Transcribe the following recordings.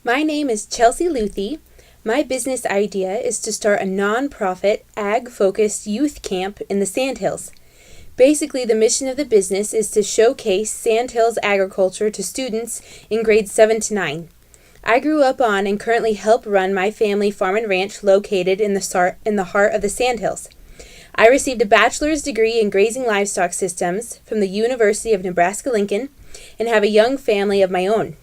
My name is Chelsea Luthy. My business idea is to start a non-profit, ag-focused youth camp in the Sandhills. Basically, the mission of the business is to showcase Sandhills agriculture to students in grades 7 to 9. I grew up on and currently help run my family farm and ranch located in the heart of the Sandhills. I received a bachelor's degree in grazing livestock systems from the University of Nebraska-Lincoln and have a young family of my own.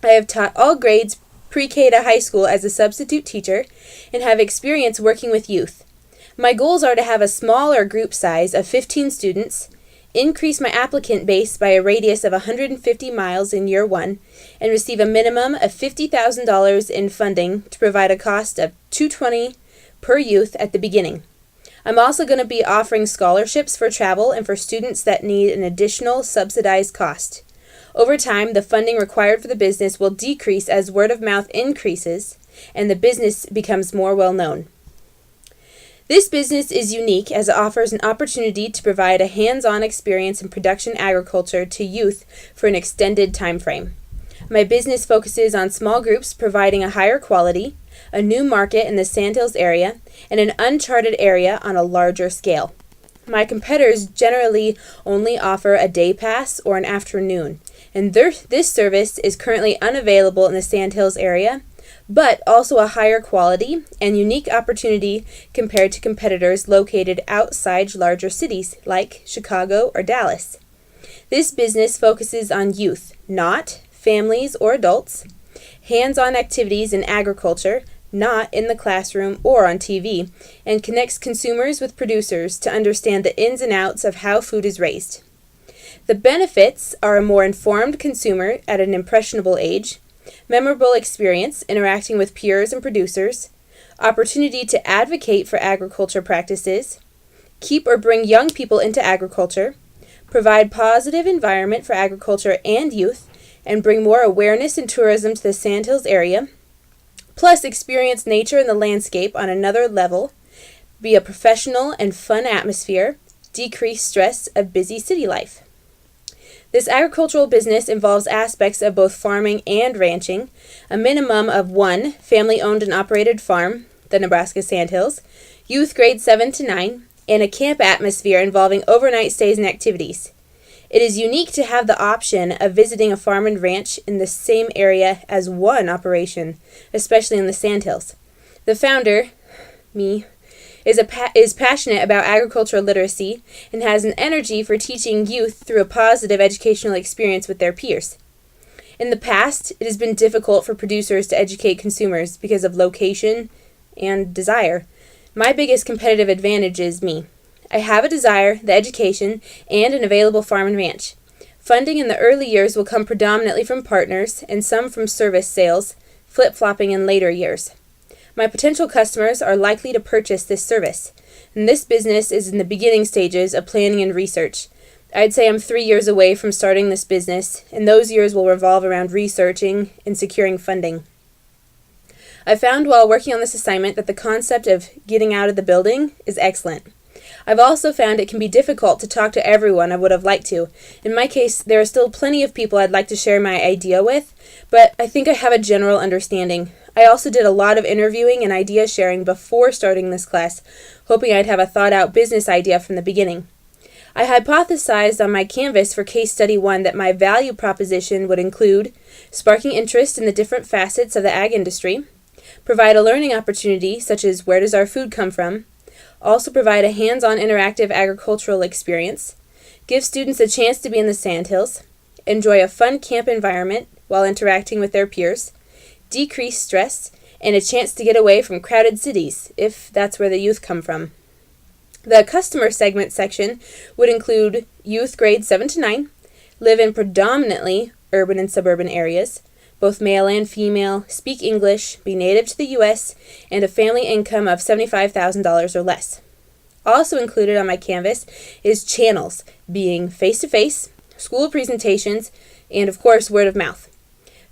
I have taught all grades pre-K to high school as a substitute teacher and have experience working with youth. My goals are to have a smaller group size of 15 students, increase my applicant base by a radius of 150 miles in year 1, and receive a minimum of $50,000 in funding to provide a cost of $220 per youth at the beginning. I'm also going to be offering scholarships for travel and for students that need an additional subsidized cost. Over time, the funding required for the business will decrease as word of mouth increases and the business becomes more well known. This business is unique as it offers an opportunity to provide a hands-on experience in production agriculture to youth for an extended time frame. My business focuses on small groups providing a higher quality, a new market in the Sandhills area, and an uncharted area on a larger scale. My competitors generally only offer a day pass or an afternoon, and this service is currently unavailable in the Sandhills area, but also a higher quality and unique opportunity compared to competitors located outside larger cities like Chicago or Dallas. This business focuses on youth, not families or adults, hands-on activities in agriculture, not in the classroom or on TV, and connects consumers with producers to understand the ins and outs of how food is raised. The benefits are a more informed consumer at an impressionable age, memorable experience interacting with peers and producers, opportunity to advocate for agriculture practices, keep or bring young people into agriculture, provide positive environment for agriculture and youth, and bring more awareness and tourism to the Sandhills area, plus experience nature and the landscape on another level, be a professional and fun atmosphere, decrease stress of busy city life. This agricultural business involves aspects of both farming and ranching, a minimum of one family-owned and operated farm, the Nebraska Sandhills, youth grades 7 to 9, and a camp atmosphere involving overnight stays and activities. It is unique to have the option of visiting a farm and ranch in the same area as one operation, especially in the Sandhills. The founder, me, is passionate about agricultural literacy and has an energy for teaching youth through a positive educational experience with their peers. In the past, it has been difficult for producers to educate consumers because of location and desire. My biggest competitive advantage is me. I have a desire, the education, and an available farm and ranch. Funding in the early years will come predominantly from partners and some from service sales, flip-flopping in later years. My potential customers are likely to purchase this service, and this business is in the beginning stages of planning and research. I'd say I'm 3 years away from starting this business, and those years will revolve around researching and securing funding. I found while working on this assignment that the concept of getting out of the building is excellent. I've also found it can be difficult to talk to everyone I would have liked to. In my case, there are still plenty of people I'd like to share my idea with, but I think I have a general understanding. I also did a lot of interviewing and idea sharing before starting this class, hoping I'd have a thought-out business idea from the beginning. I hypothesized on my Canvas for Case Study 1 that my value proposition would include sparking interest in the different facets of the ag industry, provide a learning opportunity such as where does our food come from, also provide a hands-on interactive agricultural experience, give students a chance to be in the Sandhills, enjoy a fun camp environment while interacting with their peers, decrease stress, and a chance to get away from crowded cities, if that's where the youth come from. The customer segment section would include youth grades 7 to 9, live in predominantly urban and suburban areas, both male and female, speak English, be native to the U.S., and a family income of $75,000 or less. Also included on my Canvas is channels, being face-to-face, school presentations, and of course word of mouth.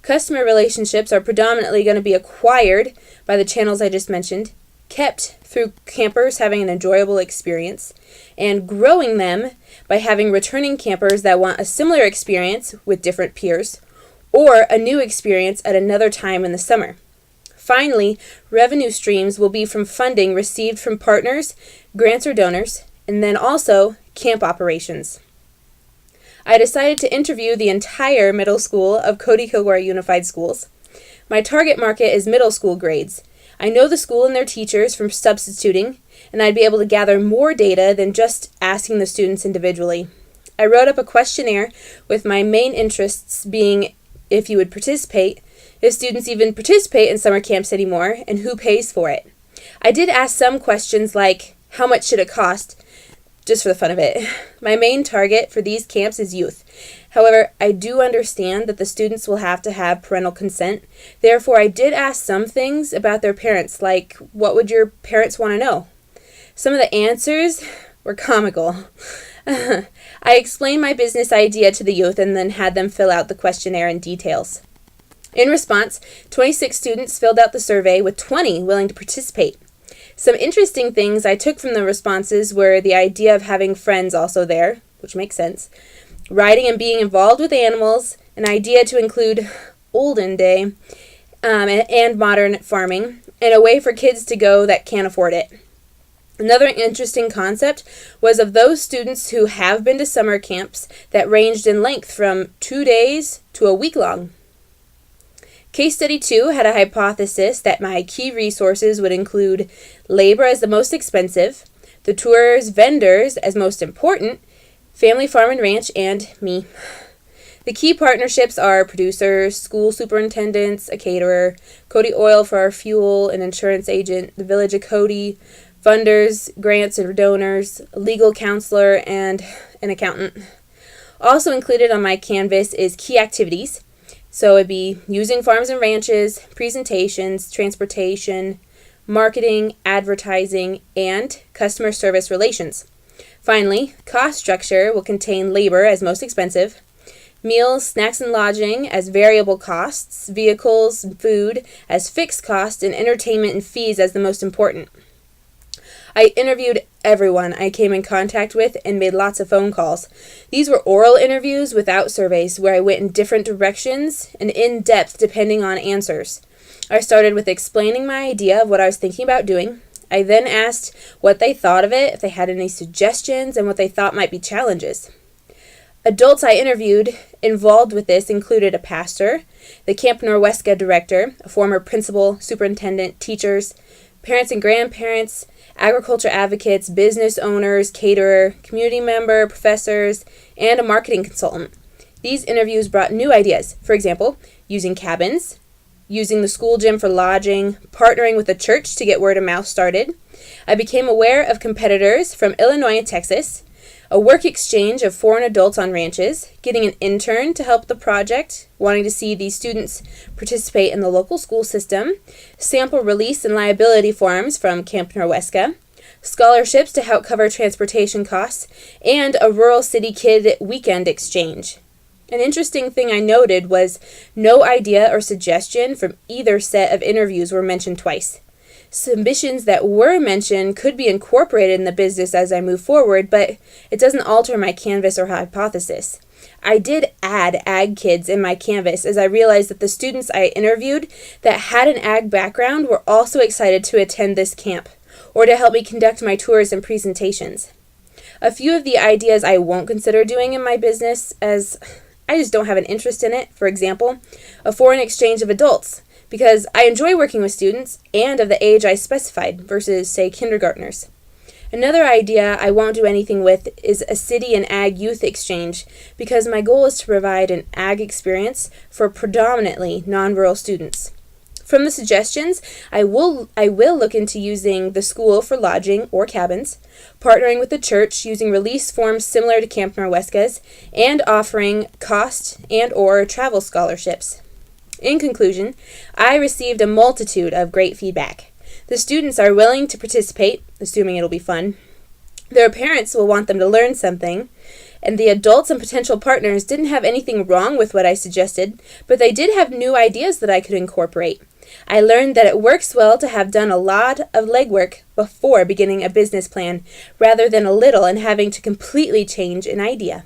Customer relationships are predominantly going to be acquired by the channels I just mentioned, kept through campers having an enjoyable experience, and growing them by having returning campers that want a similar experience with different peers, or a new experience at another time in the summer. Finally, revenue streams will be from funding received from partners, grants or donors, and then also camp operations. I decided to interview the entire middle school of Cody-Kilgore Unified Schools. My target market is middle school grades. I know the school and their teachers from substituting, and I'd be able to gather more data than just asking the students individually. I wrote up a questionnaire with my main interests being if you would participate, if students even participate in summer camps anymore, and who pays for it. I did ask some questions like, how much should it cost? Just for the fun of it. My main target for these camps is youth. However, I do understand that the students will have to have parental consent. Therefore, I did ask some things about their parents, like, what would your parents want to know? Some of the answers were comical. I explained my business idea to the youth and then had them fill out the questionnaire in details. In response, 26 students filled out the survey with 20 willing to participate. Some interesting things I took from the responses were the idea of having friends also there, which makes sense, riding and being involved with animals, an idea to include olden day and modern farming, and a way for kids to go that can't afford it. Another interesting concept was of those students who have been to summer camps that ranged in length from 2 days to a week long. Case Study 2 had a hypothesis that my key resources would include labor as the most expensive, the tour's vendors as most important, family farm and ranch, and me. The key partnerships are producers, school superintendents, a caterer, Cody Oil for our fuel, an insurance agent, the village of Cody, funders, grants and donors, a legal counselor, and an accountant. Also included on my canvas is key activities. So it'd be using farms and ranches, presentations, transportation, marketing, advertising, and customer service relations. Finally, cost structure will contain labor as most expensive, meals, snacks, and lodging as variable costs, vehicles, and food as fixed costs, and entertainment and fees as the most important. I interviewed everyone I came in contact with and made lots of phone calls. These were oral interviews without surveys where I went in different directions and in depth depending on answers. I started with explaining my idea of what I was thinking about doing. I then asked what they thought of it, if they had any suggestions, and what they thought might be challenges. Adults I interviewed involved with this included a pastor, the Camp Norwesca director, a former principal, superintendent, teachers, parents and grandparents, agriculture advocates, business owners, caterer, community member, professors, and a marketing consultant. These interviews brought new ideas. For example, using cabins, using the school gym for lodging, partnering with the church to get word of mouth started. I became aware of competitors from Illinois and Texas, a work exchange of foreign adults on ranches, getting an intern to help the project, wanting to see these students participate in the local school system, sample release and liability forms from Camp Norwesca, scholarships to help cover transportation costs, and a rural city kid weekend exchange. An interesting thing I noted was no idea or suggestion from either set of interviews were mentioned twice. Submissions that were mentioned could be incorporated in the business as I move forward, but it doesn't alter my canvas or hypothesis. I did add ag kids in my canvas as I realized that the students I interviewed that had an ag background were also excited to attend this camp or to help me conduct my tours and presentations. A few of the ideas I won't consider doing in my business as I just don't have an interest in it. For example, a foreign exchange of adults, because I enjoy working with students and of the age I specified versus, say, kindergartners. Another idea I won't do anything with is a city and ag youth exchange, because my goal is to provide an ag experience for predominantly non-rural students. From the suggestions, I will look into using the school for lodging or cabins, partnering with the church using release forms similar to Camp Norwesca's, and offering cost and or travel scholarships. In conclusion, I received a multitude of great feedback. The students are willing to participate, assuming it'll be fun. Their parents will want them to learn something, and the adults and potential partners didn't have anything wrong with what I suggested, but they did have new ideas that I could incorporate. I learned that it works well to have done a lot of legwork before beginning a business plan, rather than a little and having to completely change an idea.